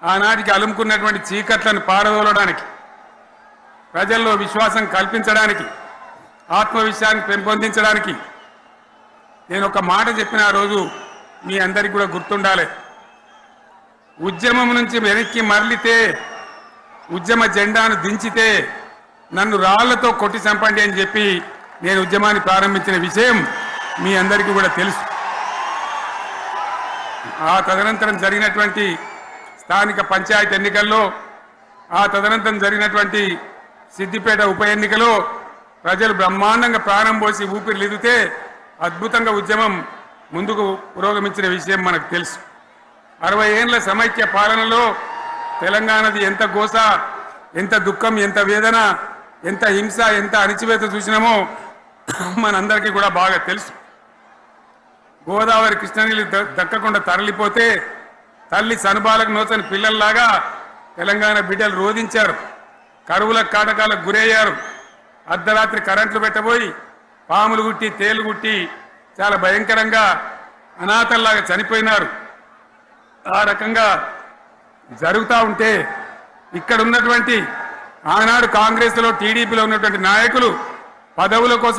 ఆనాటికి అలుముకున్నటువంటి చీకట్లను పారదోలడానికి, ప్రజల్లో విశ్వాసం కల్పించడానికి, ఆత్మవిశ్వాసాన్ని పెంపొందించడానికి నేను ఒక మాట చెప్పిన ఆ రోజు మీ అందరికీ కూడా గుర్తుండాలి. ఉద్యమం నుంచి వెనక్కి మరలితే, ఉద్యమ జెండాను దించితే నన్ను రాళ్లతో కొట్టి చంపండి అని చెప్పి నేను ఉద్యమాన్ని ప్రారంభించిన విషయం మీ అందరికీ కూడా తెలుసు. ఆ తదనంతరం జరిగినటువంటి స్థానిక పంచాయతీ ఎన్నికల్లో, ఆ తదనంతరం జరిగినటువంటి సిద్దిపేట ఉప ఎన్నికలో ప్రజలు బ్రహ్మాండంగా ప్రాణం పోసి ఊపిరిలిదితే అద్భుతంగా ఉద్యమం ముందుకు పురోగమించిన విషయం మనకు తెలుసు. 60 ఏళ్ల సమైక్య పాలనలో తెలంగాణది ఎంత గోస, ఎంత దుఃఖం, ఎంత వేదన, ఎంత హింస, ఎంత అణిచివేత చూసినామో మనందరికీ కూడా బాగా తెలుసు. గోదావరి కృష్ణనీళ్ళు దక్కకుండా తరలిపోతే తల్లి సనుబాలకు నోచని పిల్లల్లాగా తెలంగాణ బిడ్డలు రోధించారు, కరువుల కాటకాలకు గురయ్యారు, అర్ధరాత్రి కరెంట్లు పెట్టబోయి పాములు గుట్టి తేలు గుట్టి చాలా భయంకరంగా అనాథల్లాగా చనిపోయినారు. ఆ రకంగా జరుగుతూ ఉంటే ఇక్కడ ఉన్నటువంటి ఆనాడు కాంగ్రెస్లో టీడీపీలో ఉన్నటువంటి నాయకులు పదవుల కోసం